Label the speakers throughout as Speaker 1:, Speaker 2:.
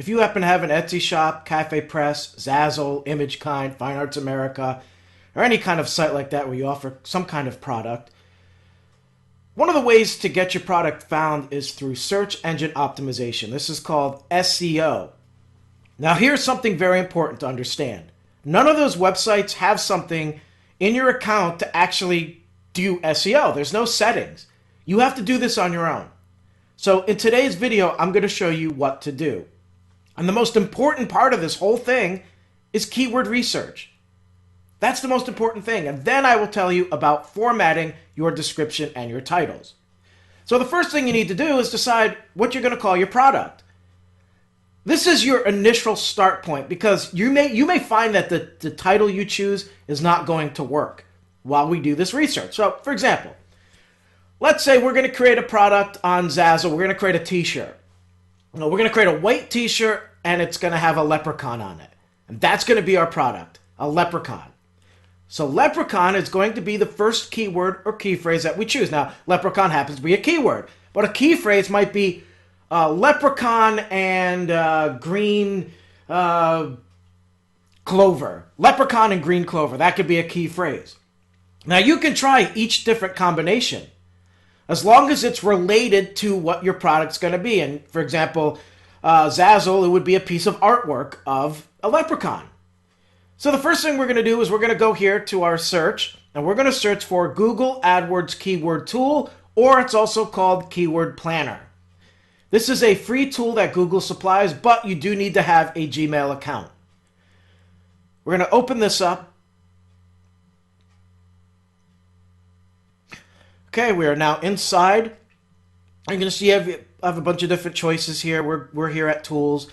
Speaker 1: If you happen to have an Etsy shop, Cafe Press, Zazzle, Imagekind, Fine Arts America, or any kind of site like that where you offer some kind of product, one of the ways to get your product found is through search engine optimization. This is called SEO. Now, here's something very important to understand. None of those websites have something in your account to actually do SEO. There's no settings. You have to do this on your own. So in today's video, I'm going to show you what to do. And the most important part of this whole thing is keyword research. That's the most important thing. And then I will tell you about formatting your description and your titles. So the first thing you need to do is decide what you're going to call your product. This is your initial start point because you may find that the title you choose is not going to work while we do this research. So, for example, let's say we're going to create a product on Zazzle. We're going to create a t-shirt. We're going to create a white t-shirt and it's going to have a leprechaun on it. And that's going to be our product, a leprechaun. So leprechaun is going to be the first keyword or key phrase that we choose. Now, leprechaun happens to be a keyword, but a key phrase might be leprechaun and green clover. Leprechaun and green clover. That could be a key phrase. Now, you can try each different combination as long as it's related to what your product's going to be. And for example, Zazzle, it would be a piece of artwork of a leprechaun. So the first thing we're going to do is we're going to go here to our search, and we're going to search for Google AdWords Keyword Tool, or it's also called Keyword Planner. This is a free tool that Google supplies, but you do need to have a Gmail account. We're going to open this up. Okay, we are now inside. You're going to see I have a bunch of different choices here. We're here at Tools.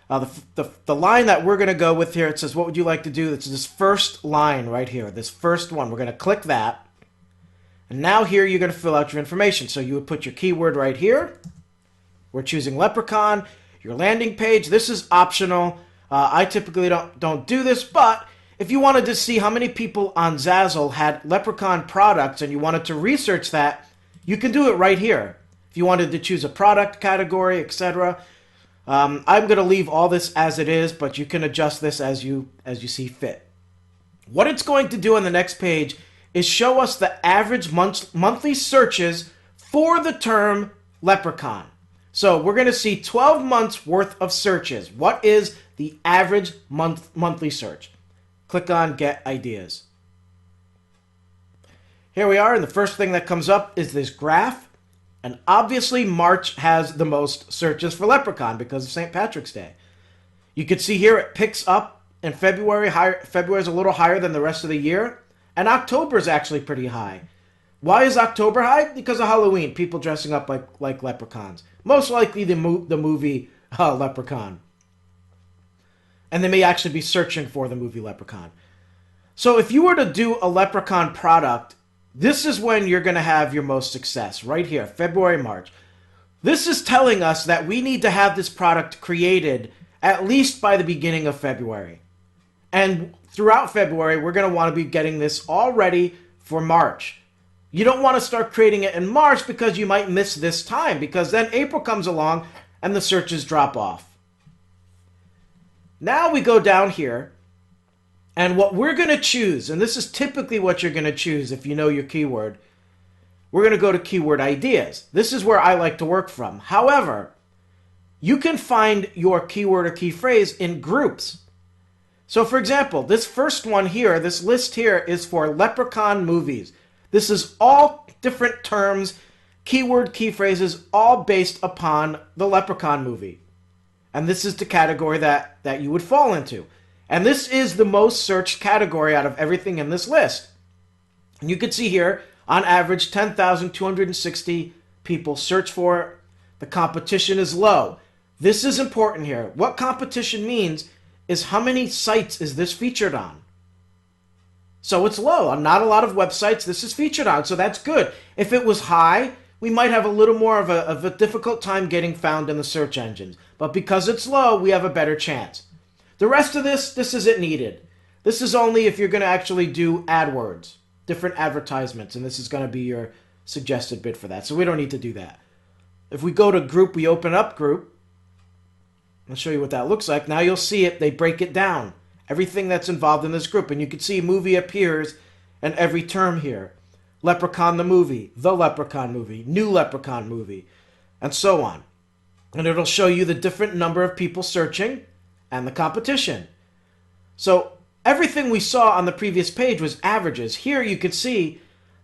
Speaker 1: The line that we're going to go with here, it says, what would you like to do? It's this first line right here, this first one. We're going to click that. And now here you're going to fill out your information. So you would put your keyword right here. We're choosing leprechaun. Your landing page, this is optional. I typically don't do this, but if you wanted to see how many people on Zazzle had leprechaun products and you wanted to research that, you can do it right here. If you wanted to choose a product category, etc. I'm going to leave all this as it is, but you can adjust this as you see fit. What it's going to do on the next page is show us the average monthly searches for the term leprechaun. So we're going to see 12 months worth of searches. What is the average monthly search? Click on Get Ideas. Here we are, and the first thing that comes up is this graph. And obviously, March has the most searches for leprechaun because of St. Patrick's Day. You can see here it picks up in February. February is a little higher than the rest of the year. And October is actually pretty high. Why is October high? Because of Halloween. People dressing up like leprechauns. Most likely the movie Leprechaun. And they may actually be searching for the movie Leprechaun. So if you were to do a leprechaun product, this is when you're going to have your most success, right here, February, March. This is telling us that we need to have this product created at least by the beginning of February. And throughout February, we're going to want to be getting this all ready for March. You don't want to start creating it in March because you might miss this time, because then April comes along and the searches drop off. Now we go down here. And what we're going to choose, and this is typically what you're going to choose if you know your keyword, we're going to go to Keyword Ideas. This is where I like to work from. However, you can find your keyword or key phrase in groups. So for example, this first one here, this list here is for leprechaun movies. This is all different terms, keyword, key phrases, all based upon the leprechaun movie. And this is the category that you would fall into. And this is the most searched category out of everything in this list. And you can see here, on average, 10,260 people search for it. The competition is low. This is important here. What competition means is how many sites is this featured on. So it's low. On not a lot of websites this is featured on, so that's good. If it was high, we might have a little more of a difficult time getting found in the search engines. But because it's low, we have a better chance. The rest of this isn't needed. This is only if you're going to actually do AdWords, different advertisements, and this is going to be your suggested bid for that. So we don't need to do that. If we go to group, we open up group. I'll show you what that looks like. Now you'll see it. They break it down. Everything that's involved in this group. And you can see movie appears in every term here. Leprechaun the movie, the Leprechaun movie, new Leprechaun movie, and so on. And it'll show you the different number of people searching and the competition. So everything we saw on the previous page was averages. Here you can see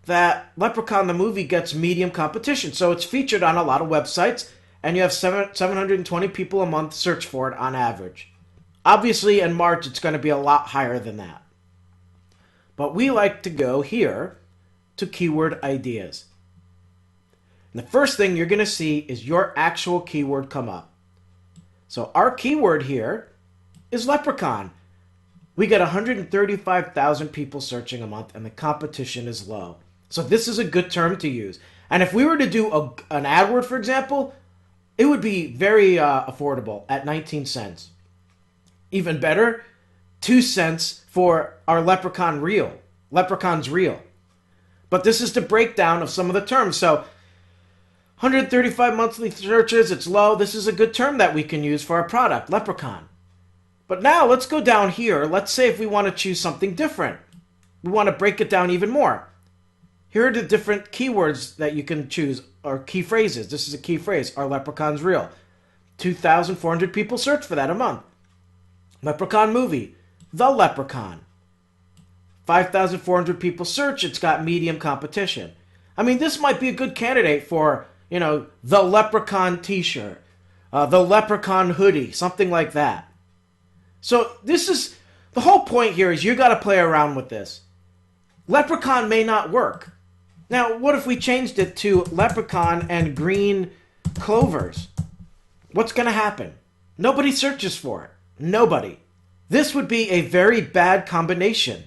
Speaker 1: that Leprechaun the movie gets medium competition. So it's featured on a lot of websites, and you have 720 people a month search for it on average. Obviously, in March, it's going to be a lot higher than that. But we like to go here to keyword ideas. And the first thing you're going to see is your actual keyword come up. So our keyword here is leprechaun. We get 135,000 people searching a month, and the competition is low. So this is a good term to use. And if we were to do an AdWord, for example, it would be very affordable at 19 cents. Even better, 2 cents for our leprechaun's reel. But this is the breakdown of some of the terms. So 135 monthly searches, it's low. This is a good term that we can use for our product, leprechaun. But now let's go down here. Let's say if we want to choose something different. We want to break it down even more. Here are the different keywords that you can choose, or key phrases. This is a key phrase, our leprechaun's reel. 2,400 people search for that a month. Leprechaun movie, the Leprechaun. 5,400 people search, it's got medium competition. I mean, this might be a good candidate for, the Leprechaun t-shirt, the Leprechaun hoodie, something like that. So this is, the whole point here is you got to play around with this. Leprechaun may not work. Now, what if we changed it to leprechaun and green clovers? What's going to happen? Nobody searches for it. Nobody. This would be a very bad combination.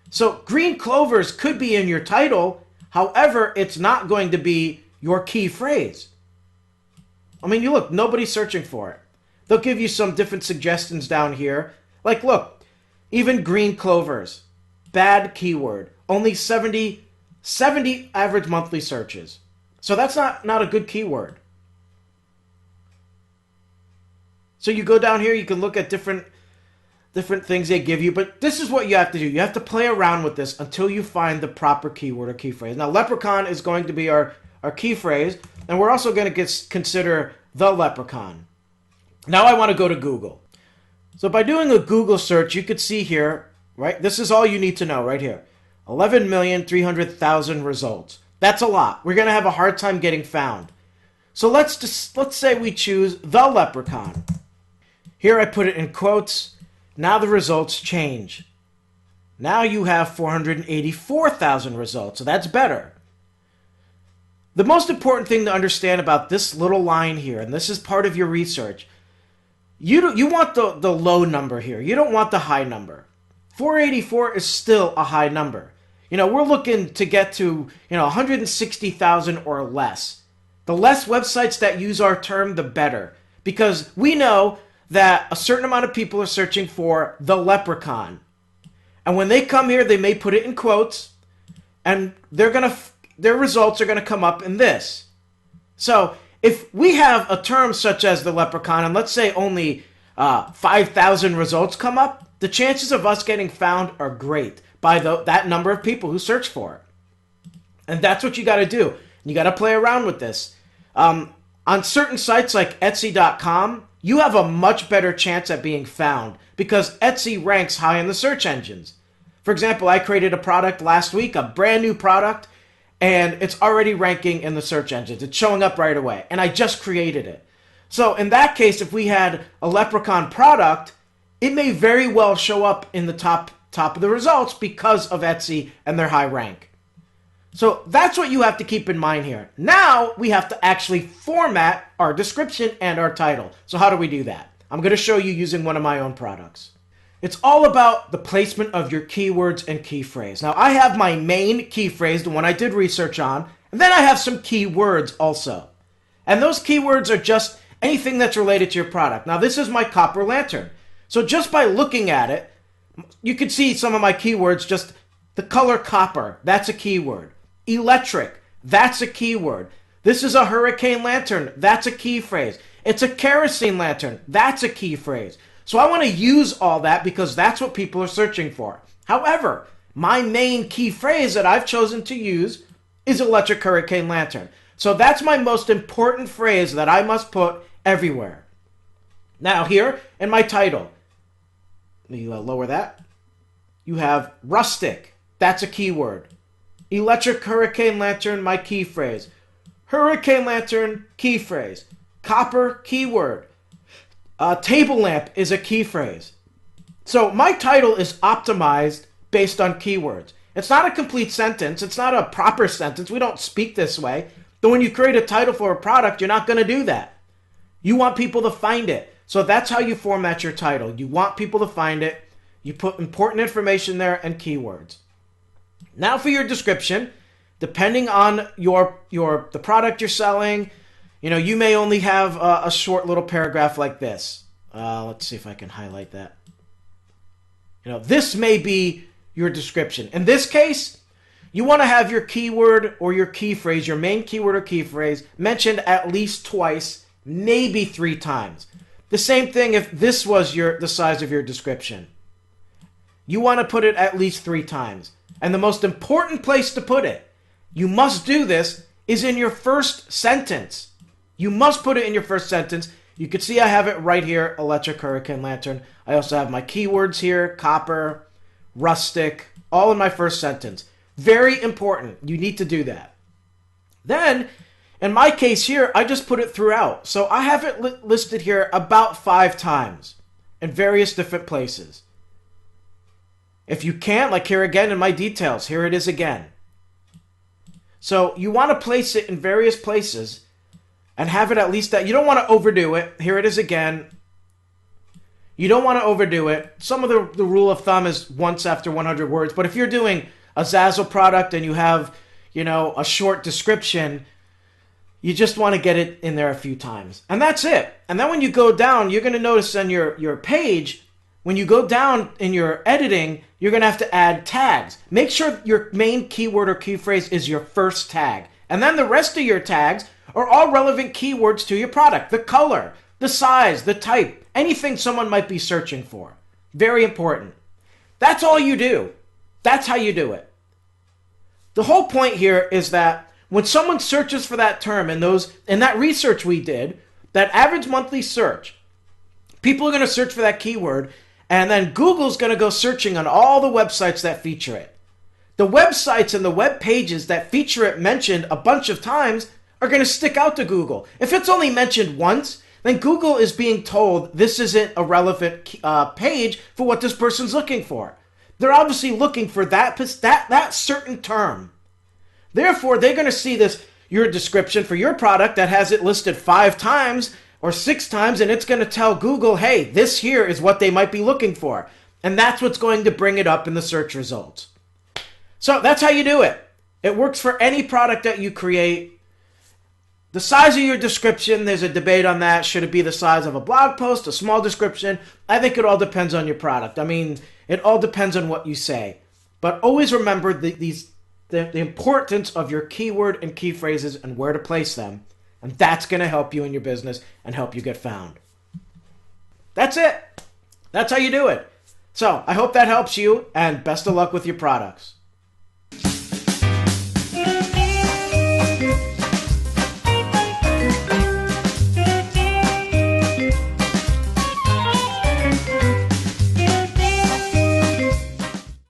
Speaker 1: So green clovers could be in your title. However, it's not going to be your key phrase. I mean, you look, nobody's searching for it. They'll give you some different suggestions down here. Like, look, even green clovers. Bad keyword. Only 70 average monthly searches. So that's not a good keyword. So you go down here, you can look at different things they give you, but this is what you have to do. You have to play around with this until you find the proper keyword or key phrase. Now, leprechaun is going to be our key phrase, and we're also going to consider the leprechaun. Now I want to go to Google. So by doing a Google search, you could see here, right? This is all you need to know right here. 11,300,000 results. That's a lot. We're going to have a hard time getting found. So let's say we choose the leprechaun. Here I put it in quotes. Now the results change. Now you have 484,000 results. So that's better. The most important thing to understand about this little line here, and this is part of your research, you want the low number here. You don't want the high number. 484 is still a high number. We're looking to get to, 160,000 or less. The less websites that use our term, the better. Because we know that a certain amount of people are searching for the leprechaun. And when they come here, they may put it in quotes, and their results are going to come up in this. So if we have a term such as the leprechaun, and let's say only 5,000 results come up, the chances of us getting found are great by that number of people who search for it. And that's what you got to do. You got to play around with this. On certain sites like Etsy.com, you have a much better chance at being found because Etsy ranks high in the search engines. For example, I created a product last week, a brand new product, and it's already ranking in the search engines. It's showing up right away, and I just created it. So in that case, if we had a leprechaun product, it may very well show up in the top of the results because of Etsy and their high rank. So that's what you have to keep in mind here. Now we have to actually format our description and our title. So how do we do that? I'm going to show you using one of my own products. It's all about the placement of your keywords and key phrase. Now I have my main key phrase, the one I did research on, and then I have some keywords also. And those keywords are just anything that's related to your product. Now this is my copper lantern. So just by looking at it, you can see some of my keywords, just the color copper, that's a keyword. Electric, that's a keyword. This is a hurricane lantern, that's a key phrase. It's a kerosene lantern. That's a key phrase. So I want to use all that because that's what people are searching for. However, my main key phrase that I've chosen to use is electric hurricane lantern. So that's my most important phrase that I must put everywhere. Now here in my title, let me lower that. You have rustic. That's a keyword. Electric hurricane lantern, my key phrase. Hurricane lantern, key phrase. Copper, keyword. Table lamp is a key phrase. So my title is optimized based on keywords. It's not a complete sentence. It's not a proper sentence. We don't speak this way. But when you create a title for a product, you're not going to do that. You want people to find it. So that's how you format your title. You want people to find it. You put important information there and keywords. Now for your description, depending on the product you're selling, you may only have a short little paragraph like this. Let's see if I can highlight that. This may be your description. In this case, you want to have your keyword or your key phrase, your main keyword or key phrase, mentioned at least twice, maybe 3 times. The same thing if this was the size of your description. You want to put it at least 3 times. And the most important place to put it, you must do this, is in your first sentence. You must put it in your first sentence. You can see I have it right here, electric hurricane lantern. I also have my keywords here, copper, rustic, all in my first sentence. Very important. You need to do that. Then, in my case here, I just put it throughout. So I have it listed here about 5 times in various different places. If you can't, like here again in my details, here it is again. So you want to place it in various places and have it at least that. You don't want to overdo it. Here it is again. You don't want to overdo it. Some of the rule of thumb is once after 100 words. But if you're doing a Zazzle product and you have, a short description, you just want to get it in there a few times. And that's it. And then when you go down, you're going to notice on your page, when you go down in your editing, you're going to have to add tags. Make sure your main keyword or key phrase is your first tag. And then the rest of your tags are all relevant keywords to your product. The color, the size, the type, anything someone might be searching for. Very important. That's all you do. That's how you do it. The whole point here is that when someone searches for that term in that research we did, that average monthly search, people are going to search for that keyword, and then Google's going to go searching on all the websites that feature it. The websites and the web pages that feature it mentioned a bunch of times are going to stick out to Google. If it's only mentioned once, then Google is being told this isn't a relevant page for what this person's looking for. They're obviously looking for that certain term. Therefore, they're going to see your description for your product that has it listed 5 times or 6 times, and it's going to tell Google, hey, this here is what they might be looking for. And that's what's going to bring it up in the search results. So that's how you do it. It works for any product that you create. The size of your description, there's a debate on that. Should it be the size of a blog post, a small description? I think it all depends on your product. I mean, it all depends on what you say. But always remember the importance of your keyword and key phrases and where to place them. And that's going to help you in your business and help you get found. That's it. That's how you do it. So I hope that helps you, and best of luck with your products.